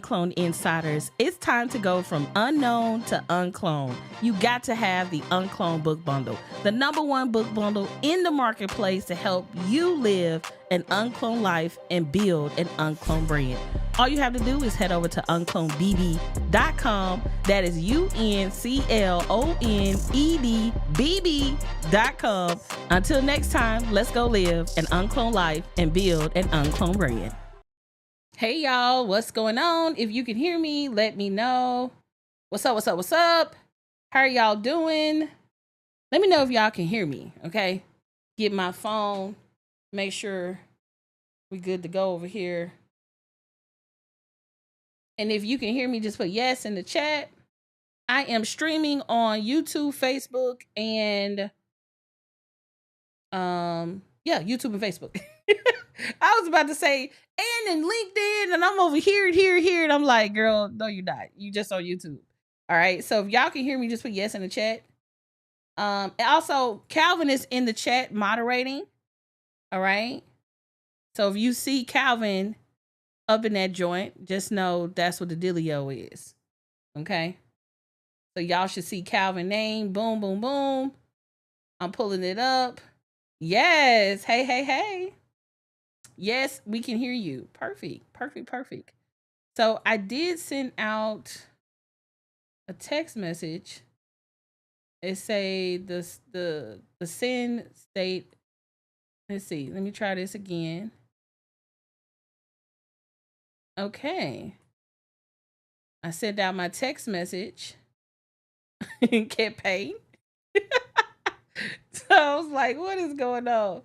UnCloned Insiders, it's time to go from unknown to uncloned. You got to have the UnCloned book bundle, the #1 book bundle in the marketplace to help you live an uncloned life and build an uncloned brand. All you have to do is head over to unclonedbb.com. That is UnClonedBB.com. Until next time, let's go live an uncloned life and build an uncloned brand. Hey y'all, what's going on? If you can hear me, let me know. What's up, what's up, what's up? How are y'all doing? Let me know if y'all can hear me, okay? Get my phone, make sure we good to go over here. And if you can hear me, just put yes in the chat. I am streaming on YouTube, Facebook, and YouTube and Facebook. I was about to say, and in LinkedIn, and I'm over here, and I'm like, girl, no, you're not. You just on YouTube. All right. So if y'all can hear me, just put yes in the chat. And also, Calvin is in the chat moderating. All right. So if you see Calvin up in that joint, just know that's what the dealio is. Okay. So y'all should see Calvin name. Boom, boom, boom. I'm pulling it up. Yes. Hey, hey, hey. Yes, we can hear you. Perfect, perfect, perfect. So I did send out a text message. It say the send state. Let's see. Let me try this again. Okay. I sent out my text message. Campaign. So I was like, what is going on?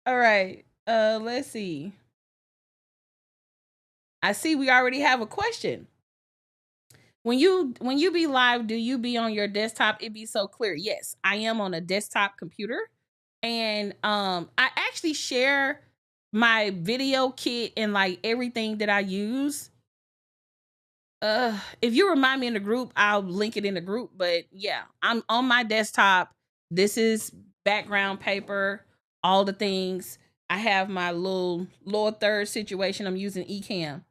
All right. Let's see. I see we already have a question. When you be live, do you be on your desktop? It be so clear. Yes, I am on a desktop computer. And I actually share my video kit and like everything that I use. If you remind me in the group, I'll link it in the group. But yeah, I'm on my desktop. This is background paper, all the things. I have my little lower third situation. I'm using Ecamm.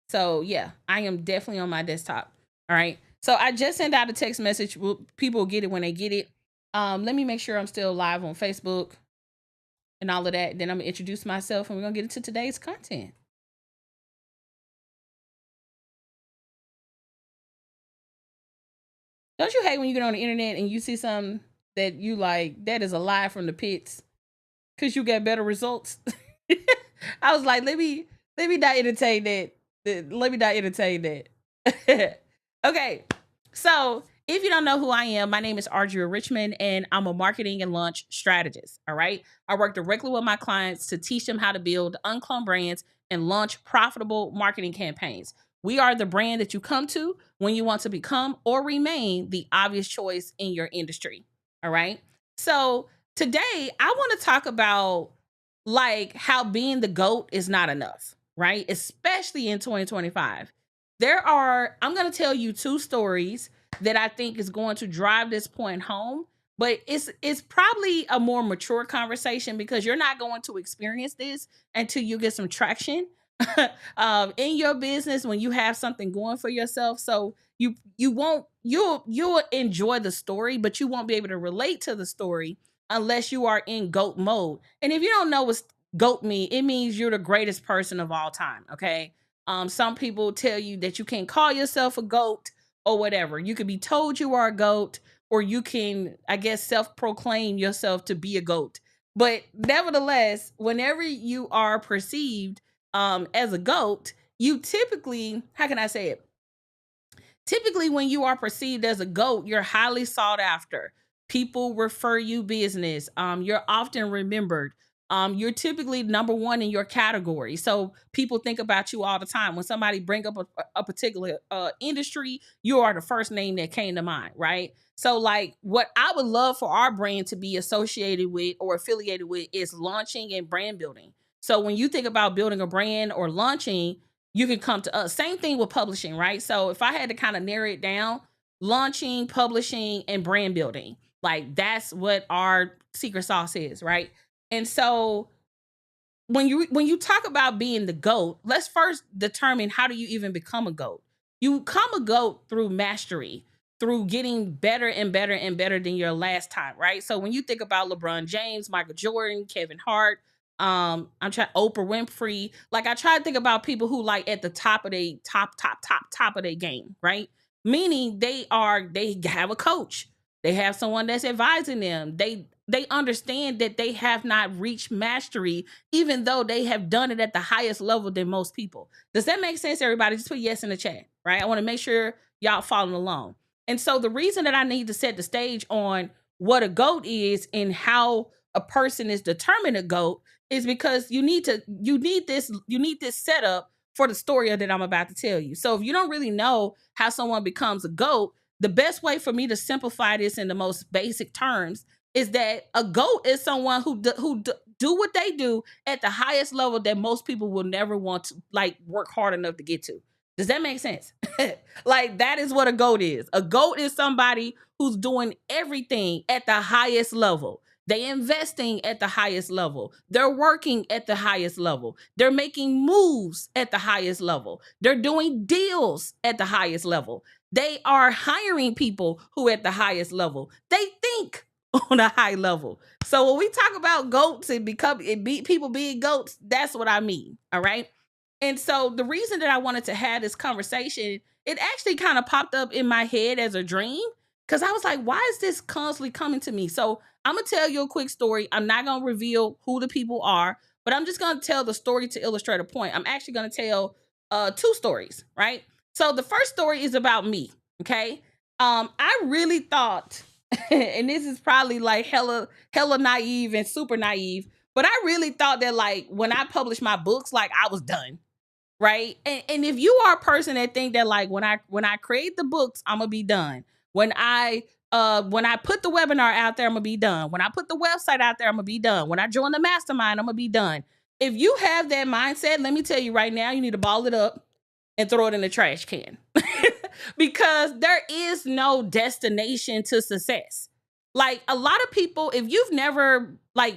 So yeah, I am definitely on my desktop. All right. So I just sent out a text message. People will get it when they get it. Let me make sure I'm still live on Facebook and all of that. Then I'm gonna introduce myself and we're gonna get into today's content. Don't you hate when you get on the internet and you see something that you like, that is a lie from the pits because you get better results? I was like, let me not entertain that. Let me not entertain that. Okay. So if you don't know who I am, my name is Audria Richmond and I'm a marketing and launch strategist. All right. I work directly with my clients to teach them how to build uncloned brands and launch profitable marketing campaigns. We are the brand that you come to when you want to become or remain the obvious choice in your industry. All right. So today I want to talk about like how being the GOAT is not enough, right? Especially in 2025. I'm going to tell you 2 stories that I think is going to drive this point home, but it's probably a more mature conversation because you're not going to experience this until you get some traction in your business when you have something going for yourself. So you'll enjoy the story, but you won't be able to relate to the story unless you are in GOAT mode. And if you don't know what GOAT means, it means you're the greatest person of all time. Okay. Some people tell you that you can't call yourself a GOAT or whatever. You could be told you are a GOAT, or you can, I guess, self-proclaim yourself to be a GOAT. But nevertheless, whenever you are perceived as a GOAT, you typically, how can I say it? Typically, when you are perceived as a GOAT, you're highly sought after. People refer you business. You're often remembered. You're typically #1 in your category. So people think about you all the time. When somebody bring up a particular industry, you are the first name that came to mind, right? So like what I would love for our brand to be associated with or affiliated with is launching and brand building. So when you think about building a brand or launching, you can come to us. Same thing with publishing, right? So if I had to kind of narrow it down, launching, publishing, and brand building, like that's what our secret sauce is, right? And so when you talk about being the GOAT, let's first determine how do you even become a GOAT. You become a GOAT through mastery, through getting better and better and better than your last time, right? So when you think about LeBron James, Michael Jordan, Kevin Hart, I'm trying Oprah Winfrey, like I try to think about people who like at the top of their top of their game, right? Meaning they have a coach, they have someone that's advising them, they understand that they have not reached mastery, even though they have done it at the highest level than most people. Does that make sense, everybody? Just put yes in the chat, right? I want to make sure y'all following along. And so the reason that I need to set the stage on what a GOAT is and how a person is determined a GOAT is because you need this setup for the story that I'm about to tell you. So if you don't really know how someone becomes a GOAT, the best way for me to simplify this in the most basic terms is that a GOAT is someone who do what they do at the highest level that most people will never want to like work hard enough to get to. Does that make sense? Like that is what a GOAT is. A GOAT is somebody who's doing everything at the highest level. They investing at the highest level. They're working at the highest level. They're making moves at the highest level. They're doing deals at the highest level. They are hiring people who at the highest level. They think on a high level. So when we talk about GOATs and people being GOATs, that's what I mean. All right. And so the reason that I wanted to have this conversation, it actually kind of popped up in my head as a dream because I was like, why is this constantly coming to me? So I'm going to tell you a quick story. I'm not going to reveal who the people are, but I'm just going to tell the story to illustrate a point. I'm actually going to tell two stories, right? So the first story is about me, okay? I really thought, and this is probably like hella naive and super naive, but I really thought that like when I published my books, like I was done. Right. And if you are a person that think that like when I create the books, I'm gonna be done. When I put the webinar out there, I'm gonna be done. When I put the website out there, I'm gonna be done. When I join the mastermind, I'm gonna be done. If you have that mindset, let me tell you right now, you need to ball it up and throw it in the trash can. Because there is no destination to success. Like a lot of people, if you've never like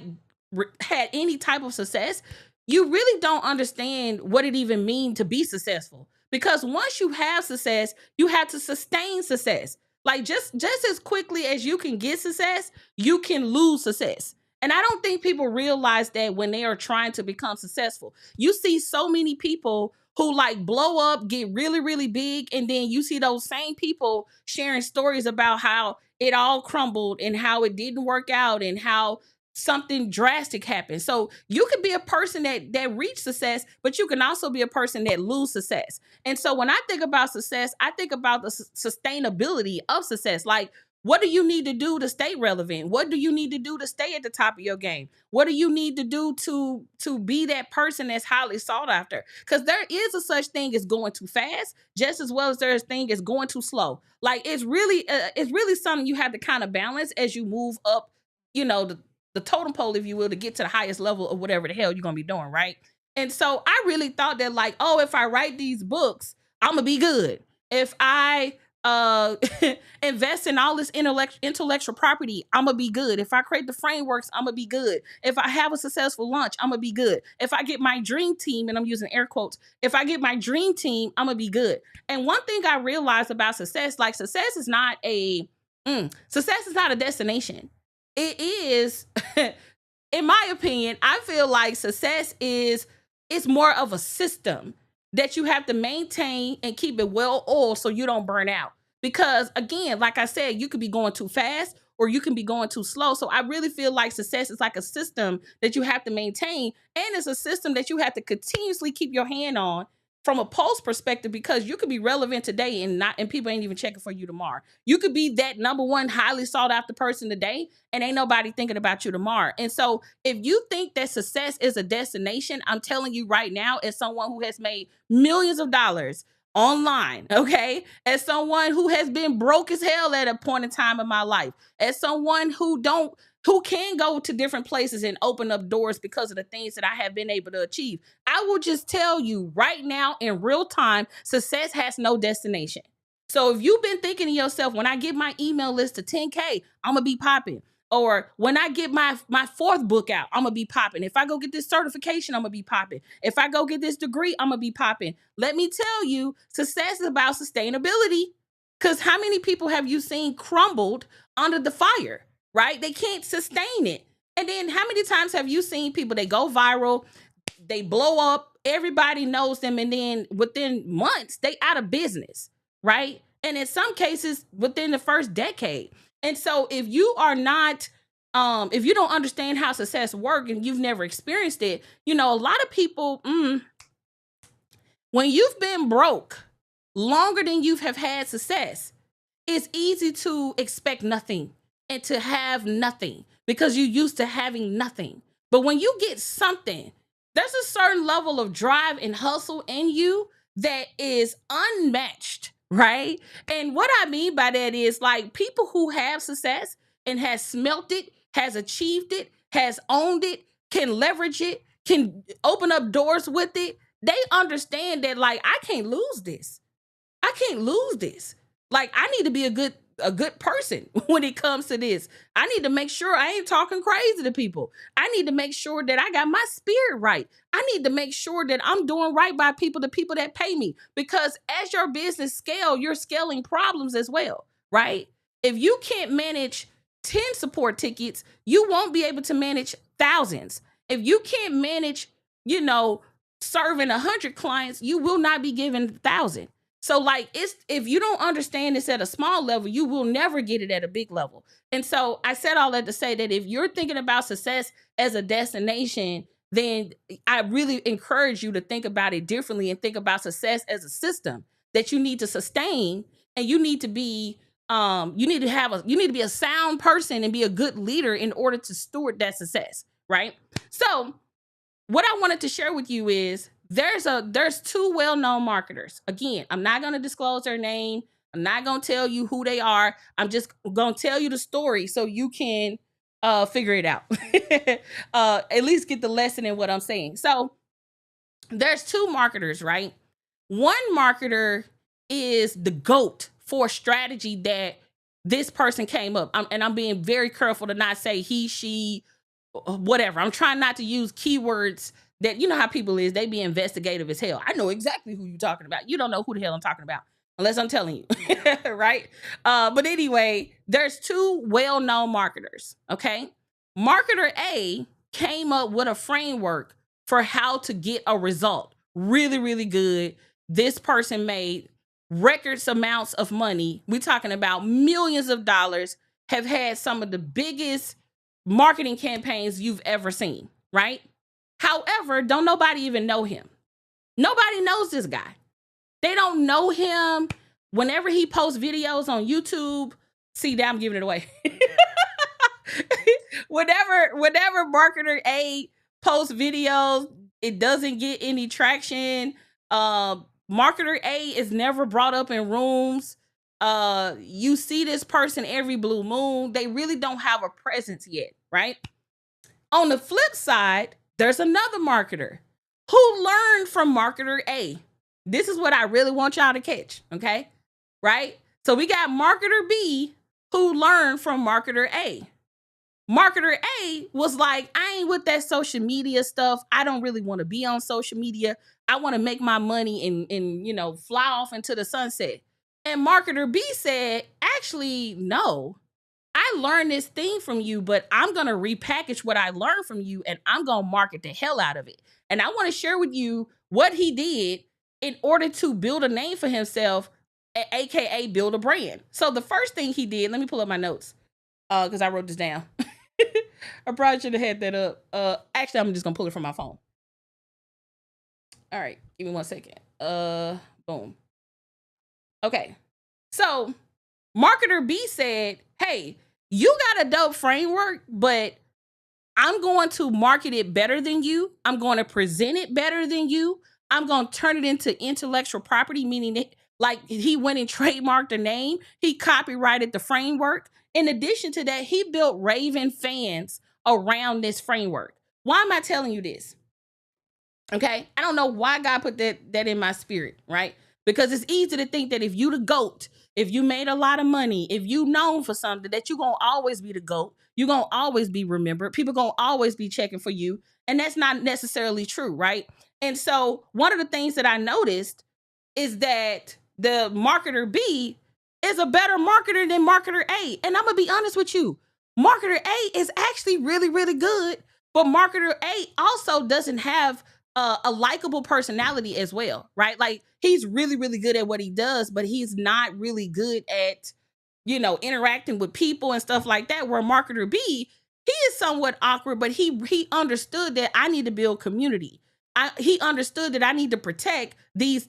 had any type of success, you really don't understand what it even means to be successful. Because once you have success, you have to sustain success. Like just as quickly as you can get success, you can lose success. And I don't think people realize that when they are trying to become successful. You see so many people who like blow up, get really, really big, and then you see those same people sharing stories about how it all crumbled and how it didn't work out and how something drastic happened. So you could be a person that reached success, but you can also be a person that lose success. And so when I think about success, I think about the sustainability of success. Like, what do you need to do to stay relevant? What do you need to do to stay at the top of your game? What do you need to do to be that person that's highly sought after? Because there is a such thing as going too fast, just as well as there's a thing as going too slow. Like it's really something you have to kind of balance as you move up, you know, the totem pole, if you will, to get to the highest level of whatever the hell you're going to be doing, right? And so I really thought that like, oh, if I write these books, I'm going to be good. If I invest in all this intellectual property, I'm going to be good. If I create the frameworks, I'm going to be good. If I have a successful launch, I'm going to be good. If I get my dream team, and I'm using air quotes, if I get my dream team, I'm going to be good. And one thing I realized about success, like success is not a destination. It is, in my opinion, I feel like success is more of a system that you have to maintain and keep it well oiled so you don't burn out. Because again, like I said, you could be going too fast or you can be going too slow. So I really feel like success is like a system that you have to maintain, and it's a system that you have to continuously keep your hand on from a pulse perspective, because you could be relevant today and people ain't even checking for you tomorrow. You could be that number one highly sought after person today and ain't nobody thinking about you tomorrow. And so if you think that success is a destination, I'm telling you right now, as someone who has made millions of dollars online, okay, as someone who has been broke as hell at a point in time in my life, as someone who can go to different places and open up doors because of the things that I have been able to achieve, I will just tell you right now in real time, success has no destination. So if you've been thinking to yourself, when I get my email list to 10K, I'm going to be popping. Or when I get my fourth book out, I'm gonna be popping. If I go get this certification, I'm gonna be popping. If I go get this degree, I'm gonna be popping. Let me tell you, success is about sustainability. Because how many people have you seen crumbled under the fire, right? They can't sustain it. And then how many times have you seen people, they go viral, they blow up, everybody knows them, and then within months, they out of business, right? And in some cases, within the first decade. And so if you are not, if you don't understand how success works and you've never experienced it, you know, a lot of people, when you've been broke longer than you have had success, it's easy to expect nothing and to have nothing because you're used to having nothing. But when you get something, there's a certain level of drive and hustle in you that is unmatched, right? And what I mean by that is like people who have success and has smelt it, has achieved it, has owned it, can leverage it, can open up doors with it. They understand that like, I can't lose this. I can't lose this. Like, I need to be a good person when it comes to this. I need to make sure I ain't talking crazy to people. I need to make sure that I got my spirit right. I need to make sure that I'm doing right by people, the people that pay me. Because as your business scale, you're scaling problems as well, right? If you can't manage 10 support tickets, you won't be able to manage thousands. If you can't manage, you know, serving 100 clients, you will not be given 1,000. So like, it's, if you don't understand this at a small level, you will never get it at a big level. And so I said all that to say that if you're thinking about success as a destination, then I really encourage you to think about it differently and think about success as a system that you need to sustain. And you need to be, you need to be a sound person and be a good leader in order to steward that success, right? So what I wanted to share with you is there's two well-known marketers. Again, I'm not going to disclose their name. I'm not going to tell you who they are. I'm just going to tell you the story so you can figure it out. At least get the lesson in what I'm saying. So there's two marketers, right? One marketer is the GOAT for strategy that this person came up. And I'm being very careful to not say he, she, whatever. I'm trying not to use keywords that, you know how people is, they be investigative as hell. I know exactly who you're talking about. You don't know who the hell I'm talking about unless I'm telling you, right? But anyway, there's two well-known marketers, okay? Marketer A came up with a framework for how to get a result. Really, really good. This person made records amounts of money. We're talking about millions of dollars, have had some of the biggest marketing campaigns you've ever seen, right? However, don't nobody even know him. Nobody knows this guy. They don't know him. Whenever he posts videos on YouTube, see, now I'm giving it away. whenever marketer A posts videos, it doesn't get any traction. Marketer A is never brought up in rooms. You see this person every blue moon. They really don't have a presence yet, right? On the flip side, there's another marketer who learned from marketer A. This is what I really want y'all to catch, okay? Right? So we got marketer B who learned from marketer A. Marketer A was like, I ain't with that social media stuff. I don't really want to be on social media. I want to make my money and you know, fly off into the sunset. And marketer B said, actually, no. I learned this thing from you, but I'm going to repackage what I learned from you and I'm going to market the hell out of it. And I want to share with you what he did in order to build a name for himself, AKA build a brand. So the first thing he did, let me pull up my notes because I wrote this down. I probably should have had that up. Actually, I'm just going to pull it from my phone. All right, give me 1 second. Boom. Okay. So marketer B said, hey, you got a dope framework, but I'm going to market it better than you. I'm going to present it better than you. I'm going to turn it into intellectual property, meaning that, like, he went and trademarked the name. He copyrighted the framework. In addition to that, he built raving fans around this framework. Why am I telling you this? Okay, I don't know why God put that in my spirit, right? Because it's easy to think that if you the GOAT, if you made a lot of money, if you known for something, that you gonna always be the GOAT. You gonna always be remembered. People gonna always be checking for you. And that's not necessarily true, right? And so one of the things that I noticed is that the marketer B is a better marketer than marketer A. And I'm gonna be honest with you, marketer A is actually really, really good, but marketer A also doesn't have a likable personality as well, right? Like he's really, really good at what he does, but he's not really good at, interacting with people and stuff like that. Where marketer B, he is somewhat awkward, but he understood that I need to build community. He understood that I need to protect this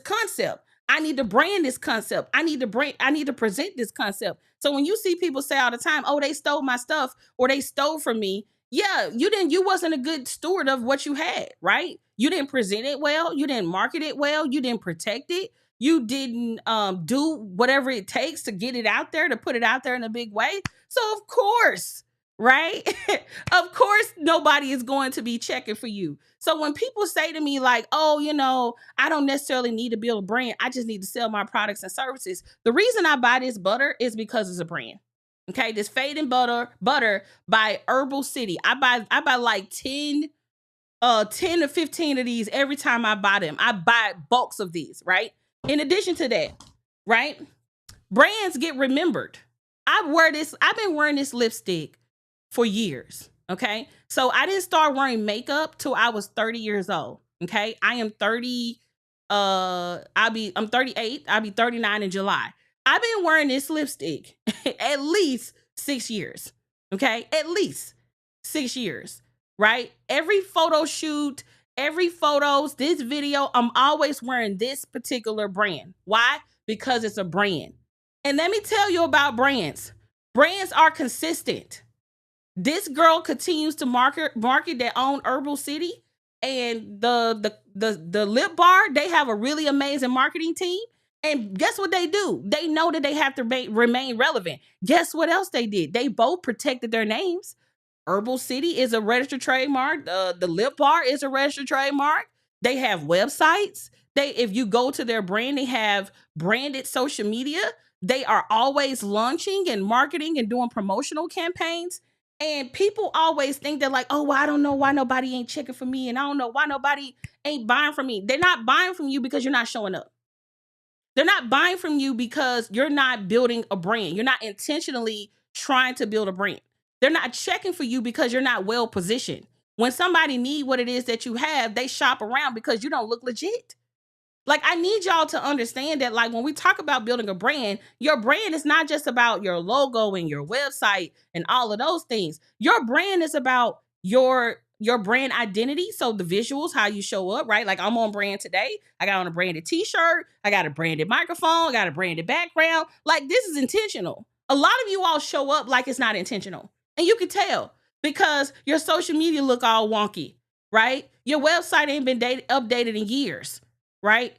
concept. I need to brand this concept. I need to present this concept. So when you see people say all the time, "Oh, they stole my stuff," or "They stole from me," yeah, you wasn't a good steward of what you had, right? You didn't present it well, you didn't market it well, you didn't protect it, you didn't do whatever it takes to get it out there, to put it out there in a big way. So of course, right? Of course, nobody is going to be checking for you. So when people say to me like, "Oh, I don't necessarily need to build a brand. I just need to sell my products and services." The reason I buy this butter is because it's a brand. Okay, this fading butter by Herbal City. I buy like 10 to 15 of these every time I buy them. I buy bulks of these, right? In addition to that, right? Brands get remembered. I've been wearing this lipstick for years. Okay. So I didn't start wearing makeup till I was 30 years old. Okay. I am 30. I'm 38. I'll be 39 in July. I've been wearing this lipstick at least 6 years. Okay. At least 6 years. Right. Every photo shoot, every photos, this video, I'm always wearing this particular brand. Why? Because it's a brand. And let me tell you about brands. Brands are consistent. This girl continues to market their own Herbal City, and the lip bar, they have a really amazing marketing team. And guess what they do? They know that they have to remain relevant. Guess what else they did? They both protected their names. Herbal City is a registered trademark. The lip bar is a registered trademark. They have websites. If you go to their brand, they have branded social media. They are always launching and marketing and doing promotional campaigns. And people always think they're like, "Oh, well, I don't know why nobody ain't checking for me. And I don't know why nobody ain't buying from me." They're not buying from you because you're not showing up. They're not buying from you because you're not building a brand. You're not intentionally trying to build a brand. They're not checking for you because you're not well positioned. When somebody need what it is that you have, they shop around because you don't look legit. Like, I need y'all to understand that, like, when we talk about building a brand, your brand is not just about your logo and your website and all of those things. Your brand is about your brand identity. So the visuals, how you show up, right? Like, I'm on brand today. I got on a branded t-shirt. I got a branded microphone. I got a branded background. Like, this is intentional. A lot of you all show up like it's not intentional. And you can tell because your social media look all wonky, right? Your website ain't been updated in years. Right?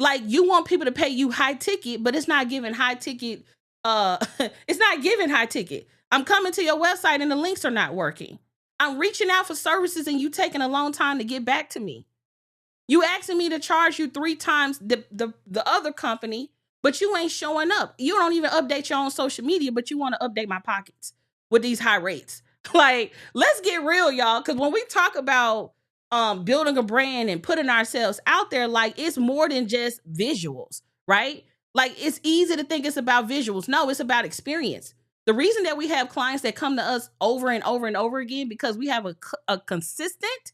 Like, you want people to pay you high ticket, but it's not giving high ticket. It's not giving high ticket. I'm coming to your website and the links are not working. I'm reaching out for services and you taking a long time to get back to me. You asking me to charge you 3 times the other company, but you ain't showing up. You don't even update your own social media, but you want to update my pockets with these high rates. Like, let's get real, y'all. Because when we talk about building a brand and putting ourselves out there, like, it's more than just visuals, right? Like, it's easy to think it's about visuals. No, it's about experience. The reason that we have clients that come to us over and over and over again, because we have a consistent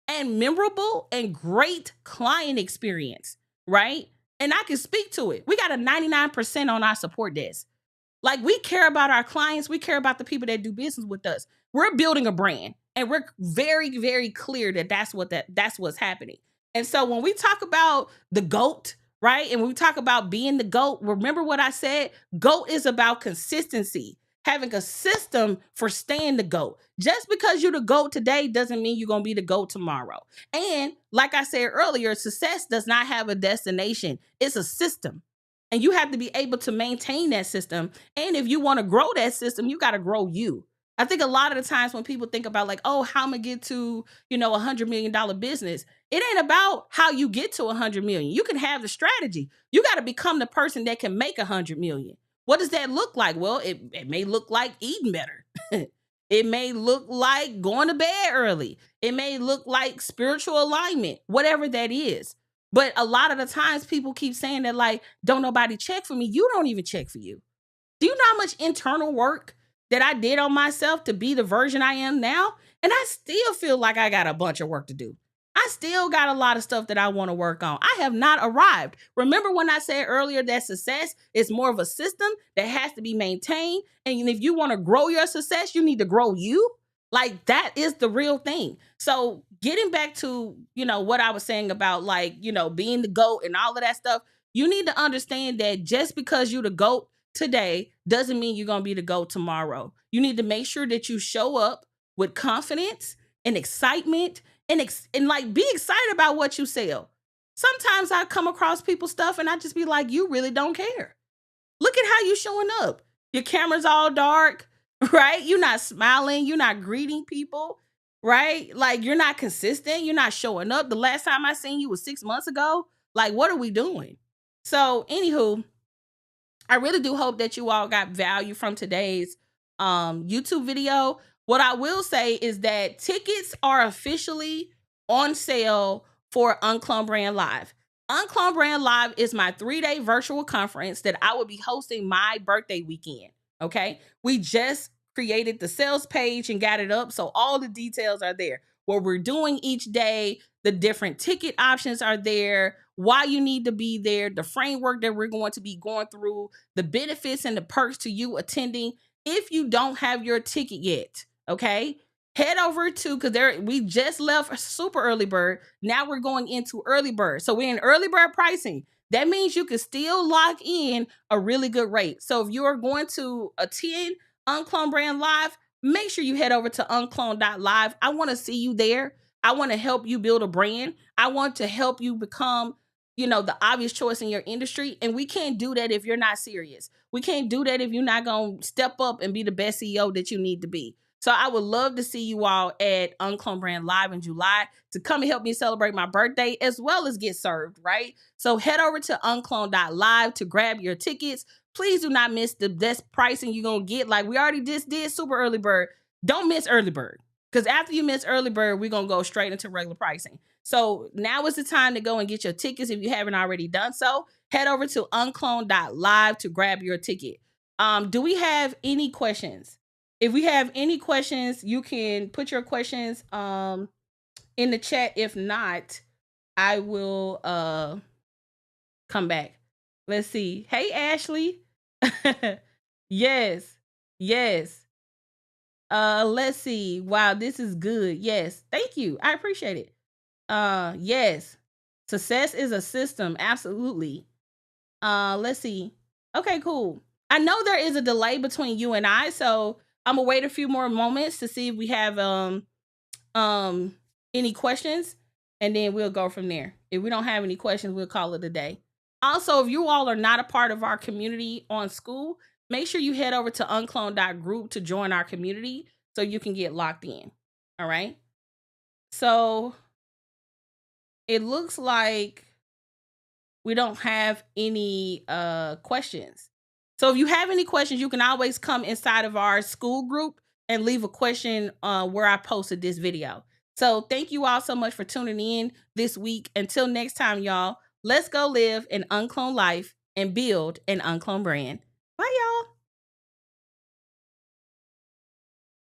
and memorable and great client experience, right? And I can speak to it. We got a 99% on our support desk. Like, we care about our clients. We care about the people that do business with us. We're building a brand. And we're very, very clear that that's what's happening. And so when we talk about the GOAT, right? And when we talk about being the GOAT, remember what I said? GOAT is about consistency, having a system for staying the GOAT. Just because you're the GOAT today doesn't mean you're going to be the GOAT tomorrow. And like I said earlier, success does not have a destination. It's a system. And you have to be able to maintain that system. And if you want to grow that system, you got to grow you. I think a lot of the times when people think about like, "Oh, how am I get to, $100 million business?" It ain't about how you get to 100 million. You can have the strategy. You got to become the person that can make 100 million. What does that look like? Well, it may look like eating better. It may look like going to bed early. It may look like spiritual alignment, whatever that is. But a lot of the times people keep saying that, like, don't nobody check for me. You don't even check for you. Do you know how much internal work that I did on myself to be the version I am now? And I still feel like I got a bunch of work to do. I still got a lot of stuff that I want to work on. I have not arrived. Remember when I said earlier that success is more of a system that has to be maintained? And if you want to grow your success, you need to grow you. Like, that is the real thing. So getting back to, what I was saying about, like, being the GOAT and all of that stuff, you need to understand that just because you're the GOAT today doesn't mean you're going to be the GOAT tomorrow. You need to make sure that you show up with confidence and excitement and like be excited about what you sell. Sometimes I come across people's stuff and I just be like, you really don't care. Look at how you showing up. Your camera's all dark, right? You're not smiling. You're not greeting people, right? Like, you're not consistent. You're not showing up. The last time I seen you was 6 months ago. Like, what are we doing? So anywho, I really do hope that you all got value from today's YouTube video. What I will say is that tickets are officially on sale for UnCloned Brand Live. UnCloned Brand Live is my 3-day virtual conference that I will be hosting my birthday weekend. Okay. We just created the sales page and got it up. So all the details are there. What we're doing each day, the different ticket options are there, why you need to be there, the framework that we're going to be going through, the benefits and the perks to you attending. If you don't have your ticket yet, okay, head over to, because we just left super early bird. Now we're going into early bird. So we're in early bird pricing. That means you can still lock in a really good rate. So if you are going to attend UnCloned Brand Live, make sure you head over to uncloned.live. I want to see you there. I want to help you build a brand. I want to help you become, the obvious choice in your industry. And we can't do that if you're not serious. We can't do that if you're not going to step up and be the best CEO that you need to be. So I would love to see you all at UnCloned Brand Live in July to come and help me celebrate my birthday as well as get served, right? So head over to uncloned.live to grab your tickets. Please do not miss the best pricing you're going to get. Like, we already just did super early bird. Don't miss early bird, because after you miss early bird, we're going to go straight into regular pricing. So now is the time to go and get your tickets if you haven't already done so. Head over to uncloned.live to grab your ticket. Do we have any questions? If we have any questions, you can put your questions in the chat. If not, I will come back. Let's see. Hey, Ashley. Yes. Let's see. Wow, this is good. Yes. Thank you. I appreciate it. Yes. Success is a system. Absolutely. Let's see. Okay, cool. I know there is a delay between you and I, so I'm gonna wait a few more moments to see if we have any questions, and then we'll go from there. If we don't have any questions, we'll call it a day. Also, if you all are not a part of our community on school, make sure you head over to uncloned.group to join our community so you can get locked in. All right. So it looks like we don't have any questions. So if you have any questions, you can always come inside of our school group and leave a question where I posted this video. So thank you all so much for tuning in this week. Until next time, y'all, let's go live an uncloned life and build an uncloned brand. Bye, y'all.